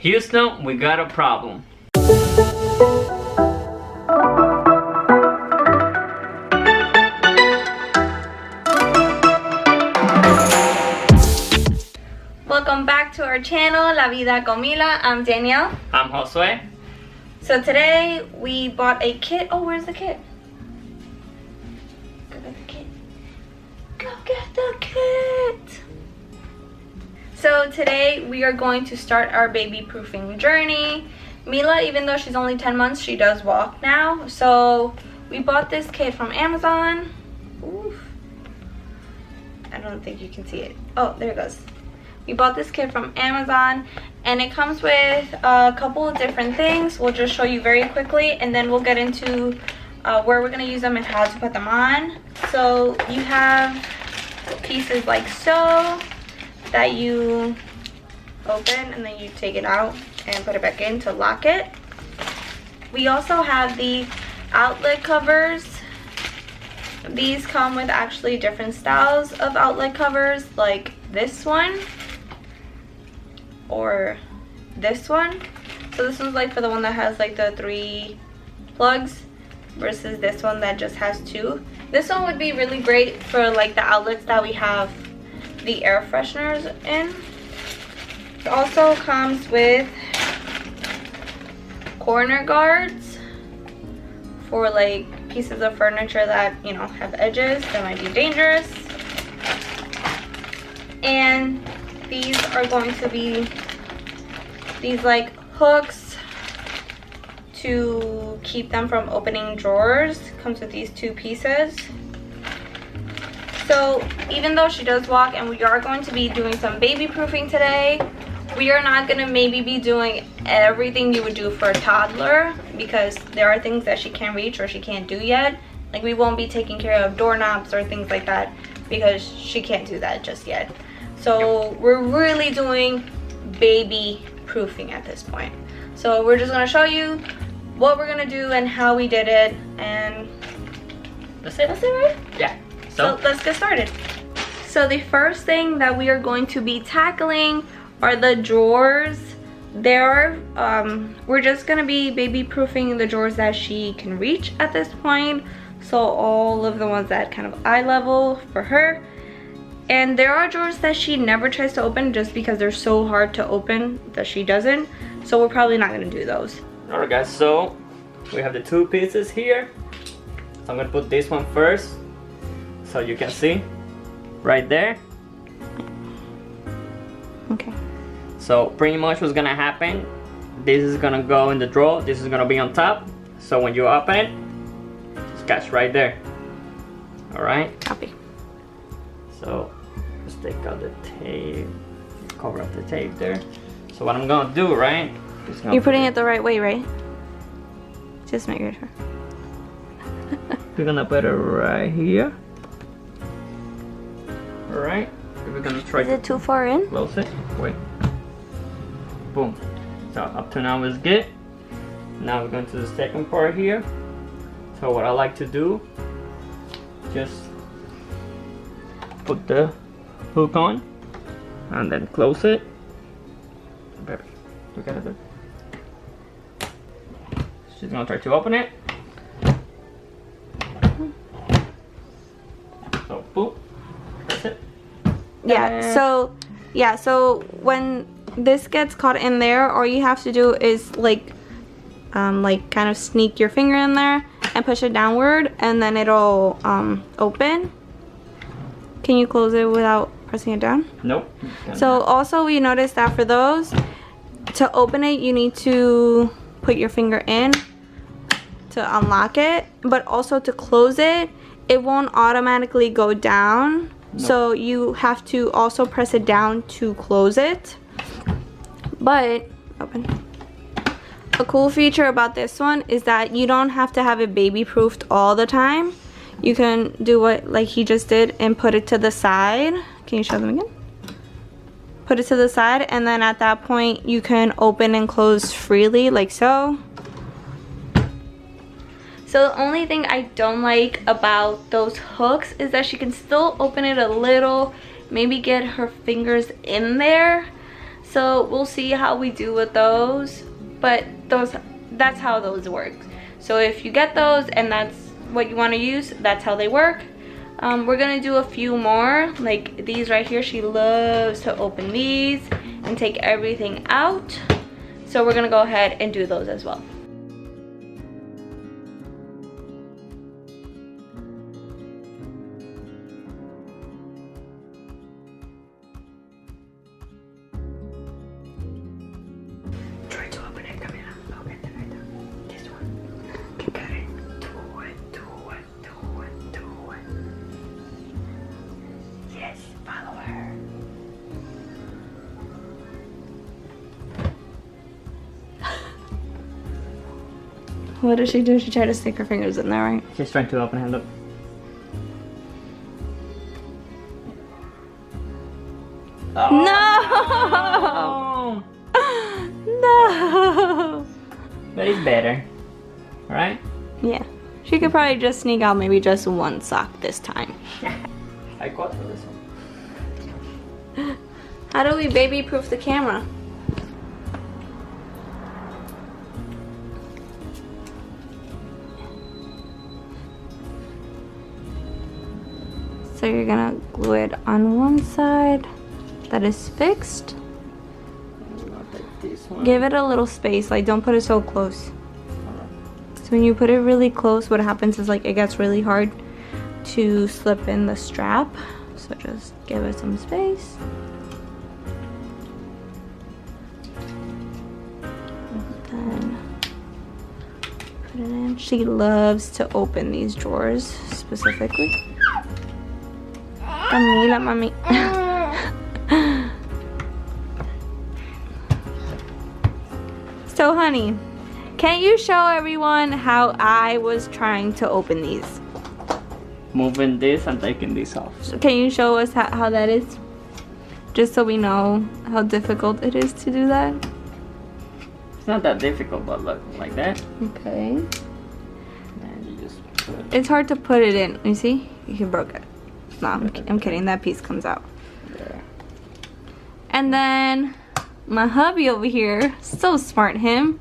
Houston, we got a problem. Welcome back to our channel, La Vida con Mila. I'm Danielle. I'm Josue. So today we bought a kit. Oh, where's the kit? Go get the kit. Go get the kit. So today we are going to start our baby proofing journey. Mila, even though she's only 10 months, she does walk now. So we bought this kit from Amazon. Oof. I don't think you can see it. Oh, there it goes. We bought this kit from Amazon and it comes with a couple of different things. We'll just show you very quickly and then we'll get into where we're going to use them and how to put them on. So you have pieces like so that you open and then you take it out and put it back in to lock it. We also have the outlet covers. These come with actually different styles of outlet covers, like this one or this one. So this one's like for the one that has like the 3 plugs versus this one that just has 2. This one would be really great for like the outlets that we have the air fresheners in. It also comes with corner guards for like pieces of furniture that, you know, have edges that might be dangerous. And these are going to be these like hooks to keep them from opening drawers. Comes with these 2 pieces. So even though she does walk and we are going to be doing some baby proofing today, we are not going to maybe be doing everything you would do for a toddler because there are things that she can't reach or she can't do yet. Like we won't be taking care of doorknobs or things like that because she can't do that just yet. So we're really doing baby proofing at this point. So we're just going to show you what we're going to do and how we did it, and that's it, right? Yeah. So let's get started. So the first thing that we are going to be tackling are the drawers. We're just going to be baby proofing the drawers that she can reach at this point. So all of the ones that kind of eye level for her. And there are drawers that she never tries to open just because they're so hard to open that she doesn't. So we're probably not going to do those. Alright guys, so we have the 2 pieces here. So I'm going to put this one first so you can see right there. Okay. So pretty much what's going to happen, this is going to go in the drawer, this is going to be on top. So when you open it, just catch right there. Alright? Copy. So let's take out the tape, cover up the tape there. So what I'm gonna do, right? You're putting it the right way, right? Just make sure. We're gonna put it right here. Alright. We're gonna try. Is it too far in? Close it. Wait. Boom. So up to now is good. Now we're going to the second part here. So what I like to do, just put the hook on and then close it. Baby, look at it. She's gonna try to open it. So boom, that's it. Yeah, so when this gets caught in there, all you have to do is like kind of sneak your finger in there and push it downward and then it'll open. Can you close it without pressing it down? Nope. So also we noticed that for those, to open it you need to put your finger in to unlock it, but also to close it, it won't automatically go down. Nope. So you have to also press it down to close it. But open. A cool feature about this one is that you don't have to have it baby proofed all the time. You can do what like he just did and put it to the side. Can you show them again? Put it to the side and then at that point you can open and close freely like so. So the only thing I don't like about those hooks is that she can still open it a little, maybe get her fingers in there. So we'll see how we do with those, but that's how those work. So if you get those and that's what you want to use, that's how they work. We're gonna do a few more, like these right here. She loves to open these and take everything out, so we're gonna go ahead and do those as well. Try to open it, Camila. Open it right now. This one. You got it. Do it. Yes, follow her. What did she do? She tried to stick her fingers in there, right? She's trying to open it. Look. No! No! But it's better, right? Yeah. She could probably just sneak out maybe just one sock this time. I got for this one. How do we baby-proof the camera? So you're gonna glue it on one side that is fixed. This one. Give it a little space, like don't put it so close. So when you put it really close, what happens is like it gets really hard to slip in the strap. So just give it some space. Then put it in. She loves to open these drawers specifically. Camila, mami. So honey, can you show everyone how I was trying to open these? Moving this and taking this off. So can you show us how that is? Just so we know how difficult it is to do that. It's not that difficult, but look, like that. Okay. And you just put it It's hard to put it in. You see? You broke it. No, I'm kidding. That piece comes out. there. And then my hubby over here, so smart him.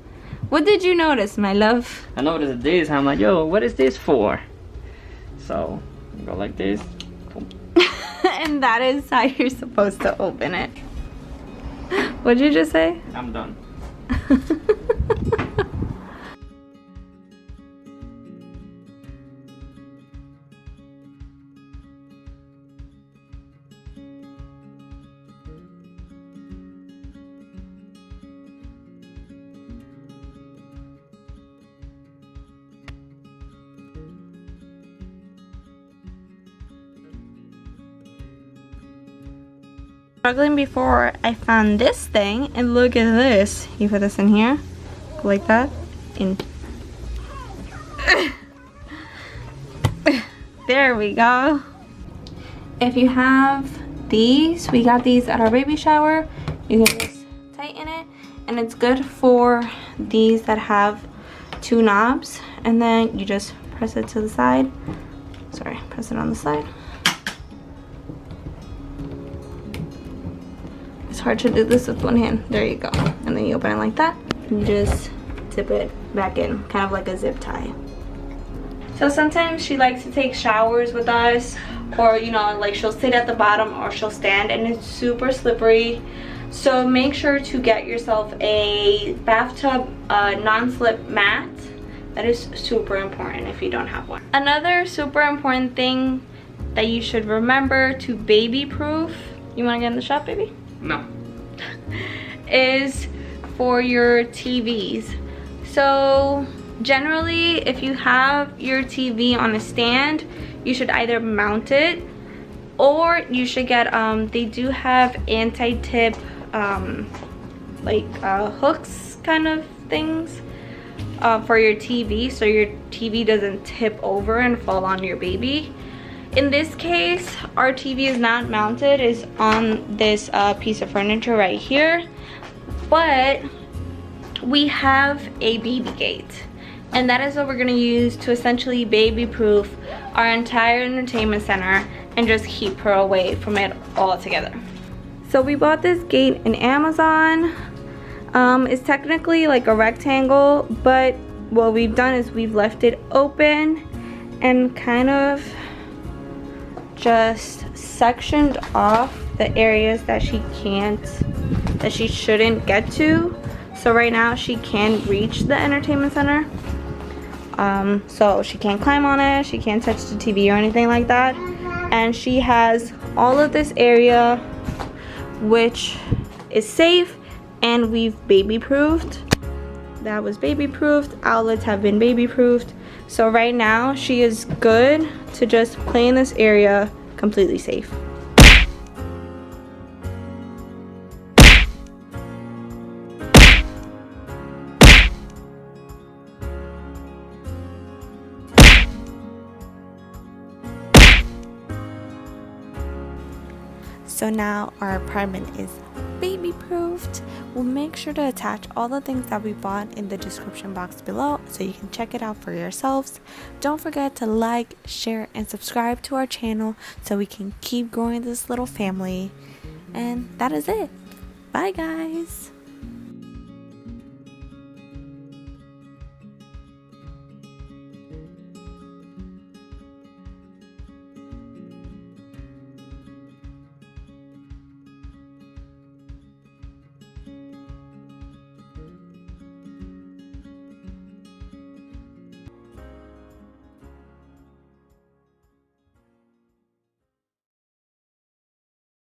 What did you notice, my love? I noticed this. I'm like, yo, what is this for? So, go like this. Boom. And that is how you're supposed to open it. What'd you just say? I'm done. Struggling before I found this thing, and look at this. You put this in here, go like that, in. There we go. If you have these, we got these at our baby shower, you can just tighten it, and it's good for these that have two knobs, and then you just press it to the side. Sorry, press it on the side. It's hard to do this with one hand. There you go. And then you open it like that. And you just zip it back in, kind of like a zip tie. So sometimes she likes to take showers with us, or you know, like she'll sit at the bottom or she'll stand, and it's super slippery. So make sure to get yourself a bathtub non-slip mat. That is super important if you don't have one. Another super important thing that you should remember to baby proof, you want to get in the shot, baby? No. Is for your TVs. So generally, if you have your TV on a stand, you should either mount it, or you should get they do have anti-tip hooks kind of things for your TV, so your TV doesn't tip over and fall on your baby. In this case, our TV is not mounted, it's on this piece of furniture right here, but we have a baby gate, and that is what we're gonna use to essentially baby proof our entire entertainment center and just keep her away from it altogether. So we bought this gate in Amazon. It's technically like a rectangle, but what we've done is we've left it open and kind of just sectioned off the areas that she shouldn't get to. So right now she can reach the entertainment center. So she can't climb on it, she can't touch the TV or anything like that. And she has all of this area which is safe, and we've baby proofed. That was baby proofed. Outlets have been baby proofed. So right now she is good to just play in this area completely safe. So now our apartment is baby proofed. We'll make sure to attach all the things that we bought in the description box below so you can check it out for yourselves. Don't forget to like, share, and subscribe to our channel so we can keep growing this little family. And that is it. Bye guys.